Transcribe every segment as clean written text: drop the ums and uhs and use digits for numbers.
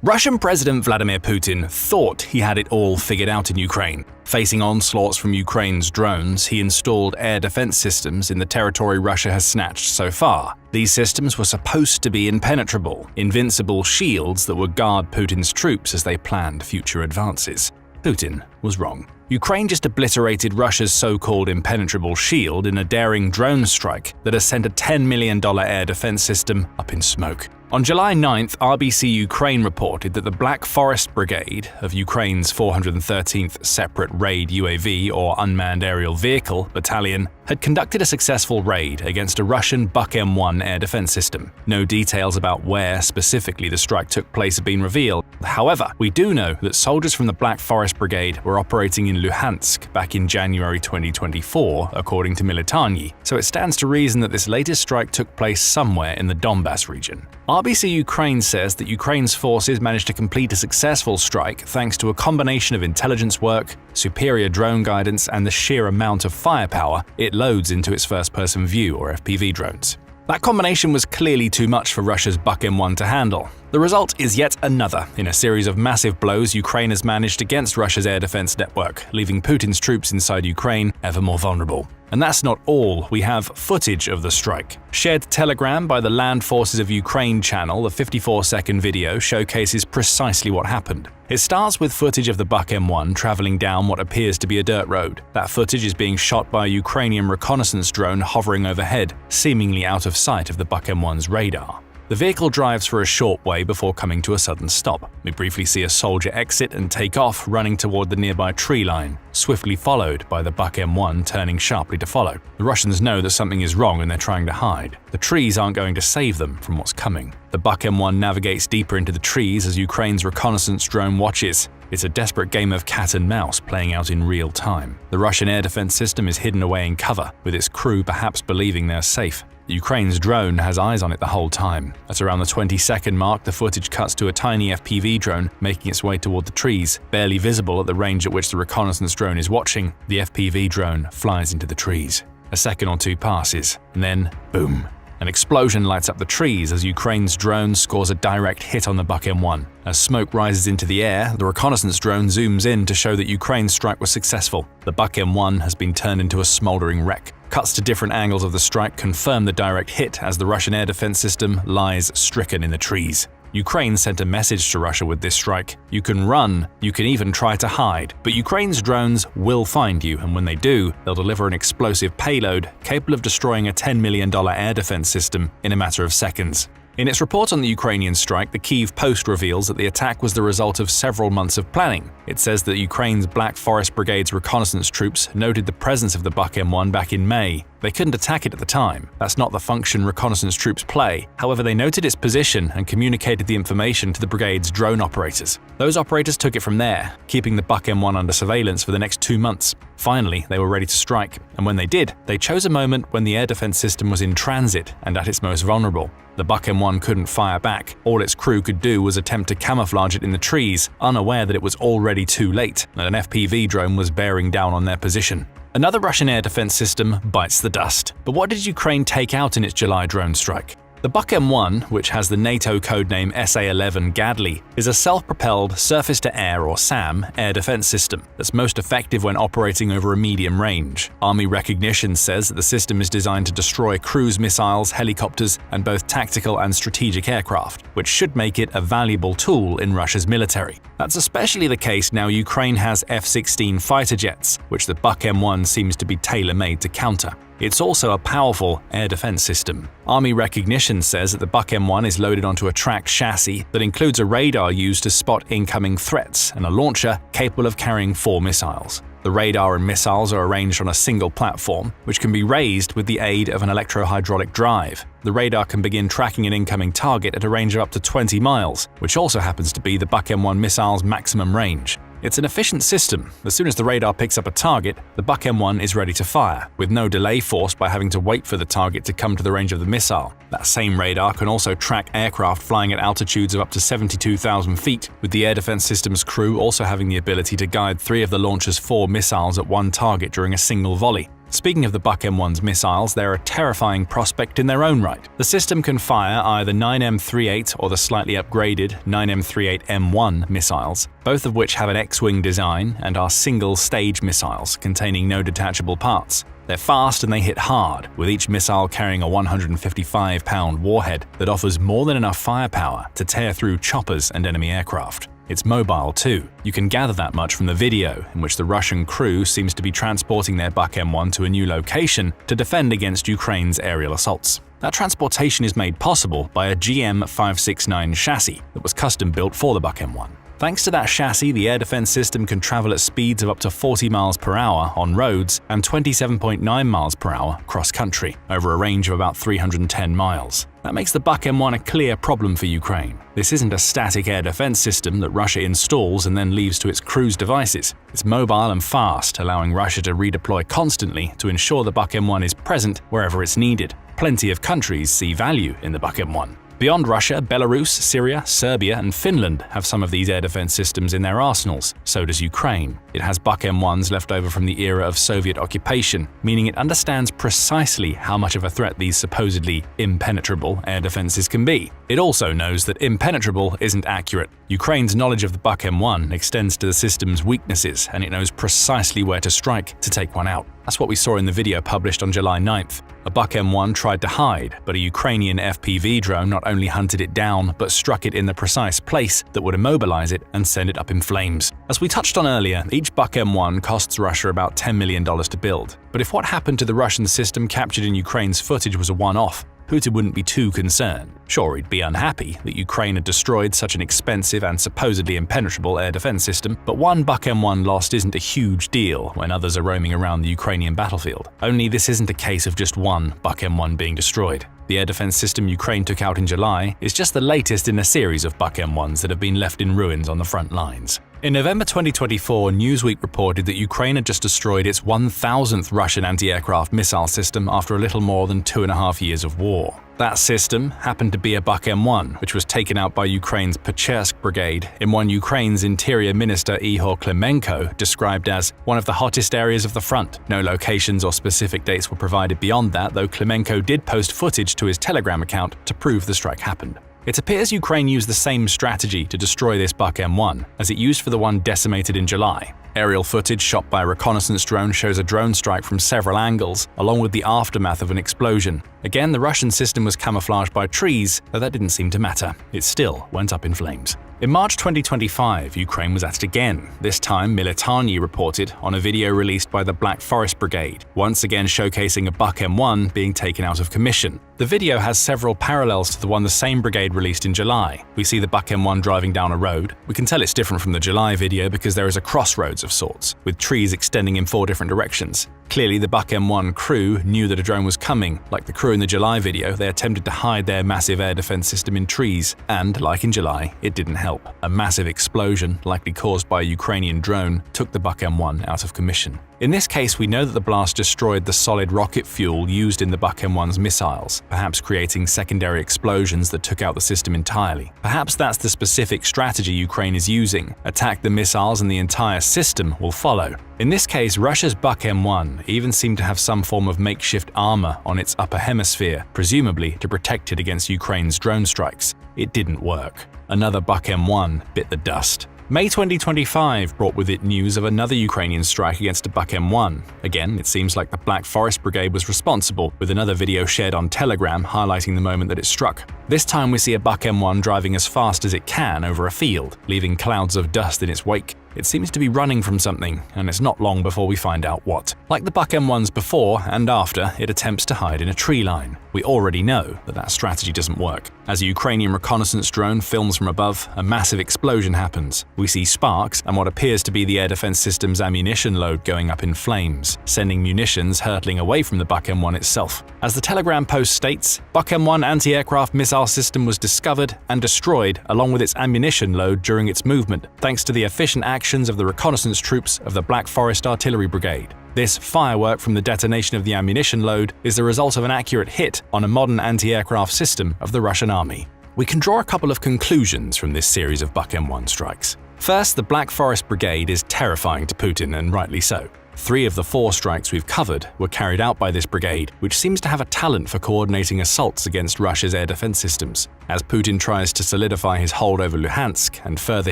Russian President Vladimir Putin thought he had it all figured out in Ukraine. Facing onslaughts from Ukraine's drones, he installed air defense systems in the territory Russia has snatched so far. These systems were supposed to be impenetrable, invincible shields that would guard Putin's troops as they planned future advances. Putin was wrong. Ukraine just obliterated Russia's so-called impenetrable shield in a daring drone strike that has sent a $10 million air defense system up in smoke. On July 9th, RBC Ukraine reported that the Black Forest Brigade of Ukraine's 413th Separate Raid UAV or Unmanned Aerial Vehicle Battalion had conducted a successful raid against a Russian Buk M1 air defense system. No details about where specifically the strike took place have been revealed. However, we do know that soldiers from the Black Forest Brigade were operating in Luhansk back in January 2024, according to Military, so it stands to reason that this latest strike took place somewhere in the Donbas region. RBC Ukraine says that Ukraine's forces managed to complete a successful strike thanks to a combination of intelligence work, superior drone guidance, and the sheer amount of firepower it loads into its first-person view or FPV drones. That combination was clearly too much for Russia's Buk M1 to handle. The result is yet another in a series of massive blows Ukraine has managed against Russia's air defense network, leaving Putin's troops inside Ukraine ever more vulnerable. And that's not all. We have footage of the strike. Shared to Telegram by the Land Forces of Ukraine channel, the 54-second video showcases precisely what happened. It starts with footage of the Buk M1 traveling down what appears to be a dirt road. That footage is being shot by a Ukrainian reconnaissance drone hovering overhead, seemingly out of sight of the Buk M1's radar. The vehicle drives for a short way before coming to a sudden stop. We briefly see a soldier exit and take off, running toward the nearby tree line, swiftly followed by the Buk M1 turning sharply to follow. The Russians know that something is wrong and they're trying to hide. The trees aren't going to save them from what's coming. The Buk M1 navigates deeper into the trees as Ukraine's reconnaissance drone watches. It's a desperate game of cat and mouse playing out in real time. The Russian air defense system is hidden away in cover, with its crew perhaps believing they're safe. Ukraine's drone has eyes on it the whole time. At around the 20-second mark, the footage cuts to a tiny FPV drone making its way toward the trees. Barely visible at the range at which the reconnaissance drone is watching, the FPV drone flies into the trees. A second or two passes, and then boom. An explosion lights up the trees as Ukraine's drone scores a direct hit on the Buk M1. As smoke rises into the air, the reconnaissance drone zooms in to show that Ukraine's strike was successful. The Buk M1 has been turned into a smoldering wreck. Cuts to different angles of the strike confirm the direct hit as the Russian air defense system lies stricken in the trees. Ukraine sent a message to Russia with this strike. You can run, you can even try to hide, but Ukraine's drones will find you, and when they do, they'll deliver an explosive payload capable of destroying a $10 million air defense system in a matter of seconds. In its report on the Ukrainian strike, the Kyiv Post reveals that the attack was the result of several months of planning. It says that Ukraine's Black Forest Brigade's reconnaissance troops noted the presence of the Buk M1 back in May. They couldn't attack it at the time. That's not the function reconnaissance troops play. However, they noted its position and communicated the information to the brigade's drone operators. Those operators took it from there, keeping the Buk M1 under surveillance for the next 2 months. Finally, they were ready to strike, and when they did, they chose a moment when the air defense system was in transit and at its most vulnerable. The Buk M1 couldn't fire back. All its crew could do was attempt to camouflage it in the trees, unaware that it was already too late and an FPV drone was bearing down on their position. Another Russian air defense system bites the dust. But what did Ukraine take out in its July drone strike? The Buk M1, which has the NATO codename SA-11 Gadli, is a self-propelled surface-to-air or SAM air defense system that's most effective when operating over a medium range. Army recognition says that the system is designed to destroy cruise missiles, helicopters, and both tactical and strategic aircraft, which should make it a valuable tool in Russia's military. That's especially the case now Ukraine has F-16 fighter jets, which the Buk M1 seems to be tailor-made to counter. It's also a powerful air defense system. Army recognition says that the Buk M1 is loaded onto a tracked chassis that includes a radar used to spot incoming threats and a launcher capable of carrying 4 missiles. The radar and missiles are arranged on a single platform, which can be raised with the aid of an electro-hydraulic drive. The radar can begin tracking an incoming target at a range of up to 20 miles, which also happens to be the Buk M1 missile's maximum range. It's an efficient system. As soon as the radar picks up a target, the Buk M1 is ready to fire, with no delay forced by having to wait for the target to come to the range of the missile. That same radar can also track aircraft flying at altitudes of up to 72,000 feet, with the air defense system's crew also having the ability to guide 3 of the launcher's 4 missiles at one target during a single volley. Speaking of the Buk M1's missiles, they're a terrifying prospect in their own right. The system can fire either 9M38 or the slightly upgraded 9M38M1 missiles, both of which have an X-wing design and are single-stage missiles containing no detachable parts. They're fast and they hit hard, with each missile carrying a 155-pound warhead that offers more than enough firepower to tear through choppers and enemy aircraft. It's mobile too. You can gather that much from the video, in which the Russian crew seems to be transporting their Buk M1 to a new location to defend against Ukraine's aerial assaults. That transportation is made possible by a GM569 chassis that was custom-built for the Buk M1. Thanks to that chassis, the air defense system can travel at speeds of up to 40 miles per hour on roads and 27.9 miles per hour cross-country, over a range of about 310 miles. That makes the Buk M1 a clear problem for Ukraine. This isn't a static air defense system that Russia installs and then leaves to its crew's devices. It's mobile and fast, allowing Russia to redeploy constantly to ensure the Buk M1 is present wherever it's needed. Plenty of countries see value in the Buk M1. Beyond Russia, Belarus, Syria, Serbia, and Finland have some of these air defense systems in their arsenals. So does Ukraine. It has Buk M1s left over from the era of Soviet occupation, meaning it understands precisely how much of a threat these supposedly impenetrable air defenses can be. It also knows that impenetrable isn't accurate. Ukraine's knowledge of the Buk M1 extends to the system's weaknesses, and it knows precisely where to strike to take one out. That's what we saw in the video published on July 9th. A Buk M1 tried to hide, but a Ukrainian FPV drone not only hunted it down, but struck it in the precise place that would immobilize it and send it up in flames. As we touched on earlier, each Buk M1 costs Russia about $10 million to build. But if what happened to the Russian system captured in Ukraine's footage was a one-off, Putin wouldn't be too concerned. Sure, he'd be unhappy that Ukraine had destroyed such an expensive and supposedly impenetrable air defense system, but one Buk M1 lost isn't a huge deal when others are roaming around the Ukrainian battlefield. Only this isn't a case of just one Buk M1 being destroyed. The air defense system Ukraine took out in July is just the latest in a series of Buk M1s that have been left in ruins on the front lines. In November 2024, Newsweek reported that Ukraine had just destroyed its 1,000th Russian anti-aircraft missile system after a little more than 2.5 years of war. That system happened to be a Buk M1, which was taken out by Ukraine's Pechursk brigade in one Ukraine's Interior Minister Ihor Klimenko described as one of the hottest areas of the front. No locations or specific dates were provided beyond that, though Klimenko did post footage to his Telegram account to prove the strike happened. It appears Ukraine used the same strategy to destroy this Buk M1 as it used for the one decimated in July. Aerial footage shot by a reconnaissance drone shows a drone strike from several angles, along with the aftermath of an explosion. Again, the Russian system was camouflaged by trees, though that didn't seem to matter. It still went up in flames. In March 2025, Ukraine was at it again. This time, Militani reported on a video released by the Black Forest Brigade, once again showcasing a Buk M1 being taken out of commission. The video has several parallels to the one the same brigade released in July. We see the Buk M1 driving down a road. We can tell it's different from the July video because there is a crossroads of sorts, with trees extending in 4 different directions. Clearly, the Buk M1 crew knew that a drone was coming. Like the crew in the July video, they attempted to hide their massive air defense system in trees, and, like in July, it didn't help. A massive explosion, likely caused by a Ukrainian drone, took the Buk M1 out of commission. In this case, we know that the blast destroyed the solid rocket fuel used in the Buk M1's missiles, perhaps creating secondary explosions that took out the system entirely. Perhaps that's the specific strategy Ukraine is using. Attack the missiles and the entire system will follow. In this case, Russia's Buk M1 even seemed to have some form of makeshift armor on its upper hemisphere, presumably to protect it against Ukraine's drone strikes. It didn't work. Another Buk M1 bit the dust. May 2025 brought with it news of another Ukrainian strike against a Buk M1. Again, it seems like the Black Forest Brigade was responsible, with another video shared on Telegram highlighting the moment that it struck. This time we see a Buk M1 driving as fast as it can over a field, leaving clouds of dust in its wake. It seems to be running from something, and it's not long before we find out what. Like the Buk M1s before and after, it attempts to hide in a tree line. We already know that that strategy doesn't work. As a Ukrainian reconnaissance drone films from above, a massive explosion happens. We see sparks and what appears to be the air defense system's ammunition load going up in flames, sending munitions hurtling away from the Buk M1 itself. As the Telegram post states, Buk M1 anti-aircraft missile system was discovered and destroyed along with its ammunition load during its movement, thanks to the efficient actions of the reconnaissance troops of the Black Forest Artillery Brigade. This firework from the detonation of the ammunition load is the result of an accurate hit on a modern anti-aircraft system of the Russian army. We can draw a couple of conclusions from this series of Buk M1 strikes. First, the Black Forest Brigade is terrifying to Putin, and rightly so. 3 of the 4 strikes we've covered were carried out by this brigade, which seems to have a talent for coordinating assaults against Russia's air defense systems. As Putin tries to solidify his hold over Luhansk and further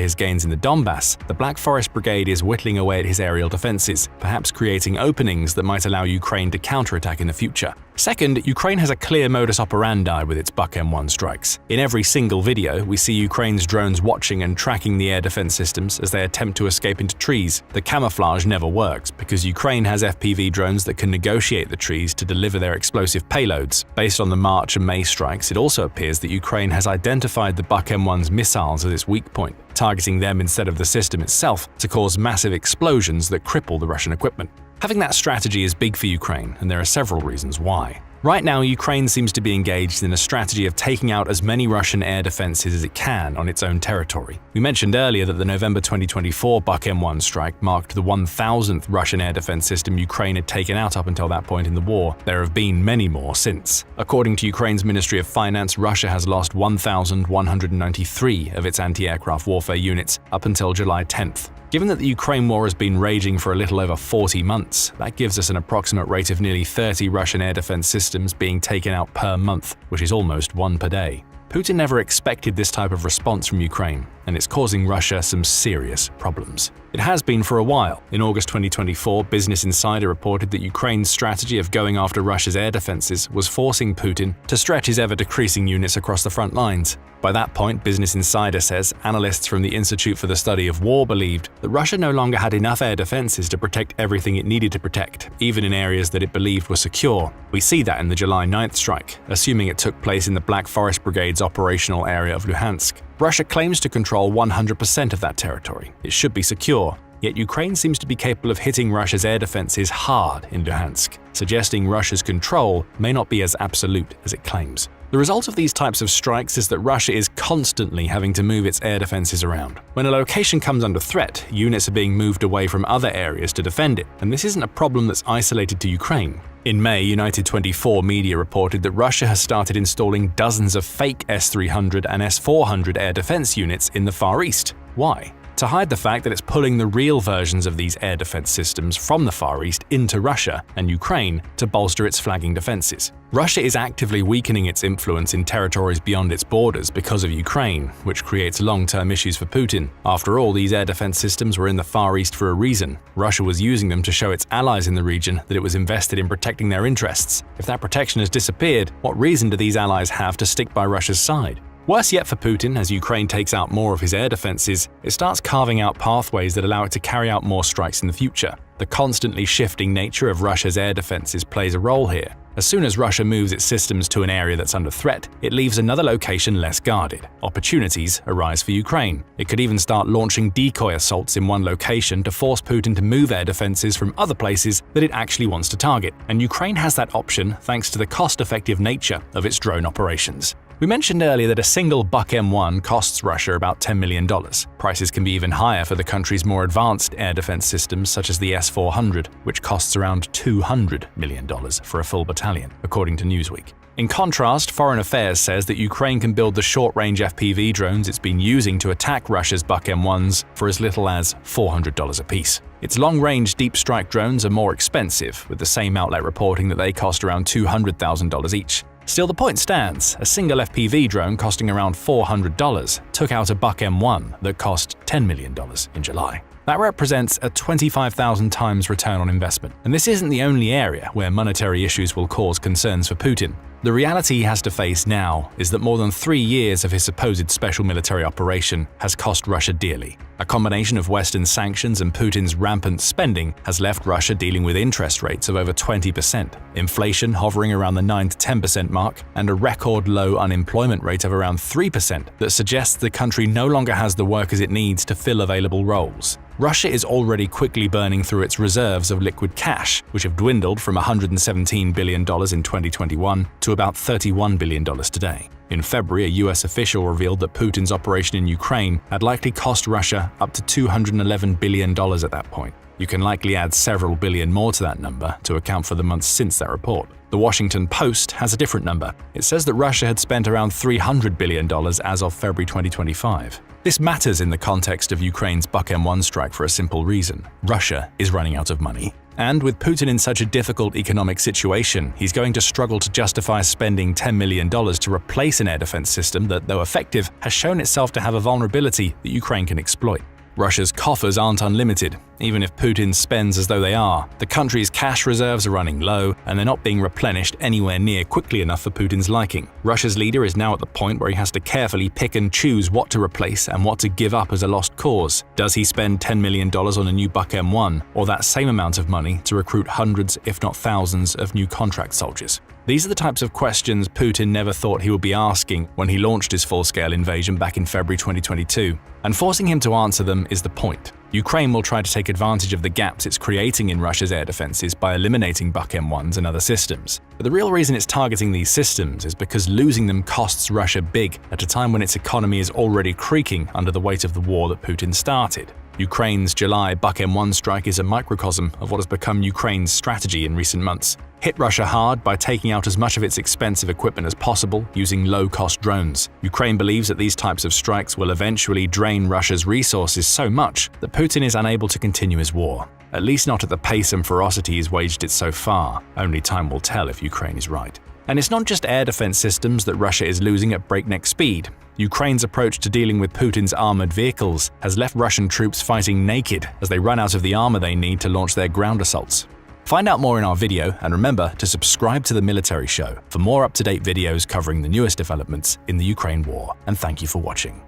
his gains in the Donbass, the Black Forest Brigade is whittling away at his aerial defenses, perhaps creating openings that might allow Ukraine to counterattack in the future. Second, Ukraine has a clear modus operandi with its Buck M1 strikes. In every single video, we see Ukraine's drones watching and tracking the air defense systems as they attempt to escape into trees. The camouflage never works because Ukraine has FPV drones that can negotiate the trees to deliver their explosive payloads. Based on the March and May strikes, it also appears that Ukraine has identified the Buck M1's missiles as its weak point, targeting them instead of the system itself to cause massive explosions that cripple the Russian equipment. Having that strategy is big for Ukraine, and there are several reasons why. Right now, Ukraine seems to be engaged in a strategy of taking out as many Russian air defenses as it can on its own territory. We mentioned earlier that the November 2024 Buck M1 strike marked the 1,000th Russian air defense system Ukraine had taken out up until that point in the war. There have been many more since. According to Ukraine's Ministry of Finance, Russia has lost 1,193 of its anti-aircraft warfare units up until July 10th. Given that the Ukraine war has been raging for a little over 40 months, that gives us an approximate rate of nearly 30 Russian air defense systems being taken out per month, which is almost 1 per day. Putin never expected this type of response from Ukraine, and it's causing Russia some serious problems. It has been for a while. In August 2024, Business Insider reported that Ukraine's strategy of going after Russia's air defenses was forcing Putin to stretch his ever-decreasing units across the front lines. By that point, Business Insider says analysts from the Institute for the Study of War believed that Russia no longer had enough air defenses to protect everything it needed to protect, even in areas that it believed were secure. We see that in the July 9th strike, assuming it took place in the Black Forest Brigade's operational area of Luhansk. Russia claims to control 100% of that territory. It should be secure. Yet Ukraine seems to be capable of hitting Russia's air defenses hard in Luhansk, suggesting Russia's control may not be as absolute as it claims. The result of these types of strikes is that Russia is constantly having to move its air defenses around. When a location comes under threat, units are being moved away from other areas to defend it, and this isn't a problem that's isolated to Ukraine. In May, United 24 media reported that Russia has started installing dozens of fake S-300 and S-400 air defense units in the Far East. Why? To hide the fact that it's pulling the real versions of these air defense systems from the Far East into Russia and Ukraine to bolster its flagging defenses. Russia is actively weakening its influence in territories beyond its borders because of Ukraine, which creates long-term issues for Putin. After all, these air defense systems were in the Far East for a reason. Russia was using them to show its allies in the region that it was invested in protecting their interests. If that protection has disappeared, what reason do these allies have to stick by Russia's side? Worse yet for Putin, as Ukraine takes out more of his air defenses, it starts carving out pathways that allow it to carry out more strikes in the future. The constantly shifting nature of Russia's air defenses plays a role here. As soon as Russia moves its systems to an area that's under threat, it leaves another location less guarded. Opportunities arise for Ukraine. It could even start launching decoy assaults in one location to force Putin to move air defenses from other places that it actually wants to target. And Ukraine has that option thanks to the cost-effective nature of its drone operations. We mentioned earlier that a single Buck M1 costs Russia about $10 million. Prices can be even higher for the country's more advanced air defense systems such as the S-400, which costs around $200 million for a full battalion, according to Newsweek. In contrast, Foreign Affairs says that Ukraine can build the short-range FPV drones it's been using to attack Russia's Buck M1s for as little as $400 apiece. Its long-range deep strike drones are more expensive, with the same outlet reporting that they cost around $200,000 each. Still, the point stands. A single FPV drone costing around $400 took out a Buck M1 that cost $10 million in July. That represents a 25,000 times return on investment. And this isn't the only area where monetary issues will cause concerns for Putin. The reality he has to face now is that more than 3 years of his supposed special military operation has cost Russia dearly. A combination of Western sanctions and Putin's rampant spending has left Russia dealing with interest rates of over 20%, inflation hovering around the 9 to 10% mark, and a record low unemployment rate of around 3% that suggests the country no longer has the workers it needs to fill available roles. Russia is already quickly burning through its reserves of liquid cash, which have dwindled from $117 billion in 2021 to about $31 billion today. In February, a US official revealed that Putin's operation in Ukraine had likely cost Russia up to $211 billion at that point. You can likely add several billion more to that number to account for the months since that report. The Washington Post has a different number. It says that Russia had spent around $300 billion as of February 2025. This matters in the context of Ukraine's Buck M1 strike for a simple reason. Russia is running out of money. And with Putin in such a difficult economic situation, he's going to struggle to justify spending $10 million to replace an air defense system that, though effective, has shown itself to have a vulnerability that Ukraine can exploit. Russia's coffers aren't unlimited, even if Putin spends as though they are. The country's cash reserves are running low, and they're not being replenished anywhere near quickly enough for Putin's liking. Russia's leader is now at the point where he has to carefully pick and choose what to replace and what to give up as a lost cause. Does he spend $10 million on a new Buck M1, or that same amount of money to recruit hundreds, if not thousands, of new contract soldiers? These are the types of questions Putin never thought he would be asking when he launched his full-scale invasion back in February 2022. And forcing him to answer them is the point. Ukraine will try to take advantage of the gaps it's creating in Russia's air defenses by eliminating Buck M1s and other systems. But the real reason it's targeting these systems is because losing them costs Russia big at a time when its economy is already creaking under the weight of the war that Putin started. Ukraine's July Buck M1 strike is a microcosm of what has become Ukraine's strategy in recent months. Hit Russia hard by taking out as much of its expensive equipment as possible using low-cost drones. Ukraine believes that these types of strikes will eventually drain Russia's resources so much that Putin is unable to continue his war. At least not at the pace and ferocity he's waged it so far. Only time will tell if Ukraine is right. And it's not just air defense systems that Russia is losing at breakneck speed. Ukraine's approach to dealing with Putin's armored vehicles has left Russian troops fighting naked as they run out of the armor they need to launch their ground assaults. Find out more in our video, and remember to subscribe to The Military Show for more up-to-date videos covering the newest developments in the Ukraine war. And thank you for watching.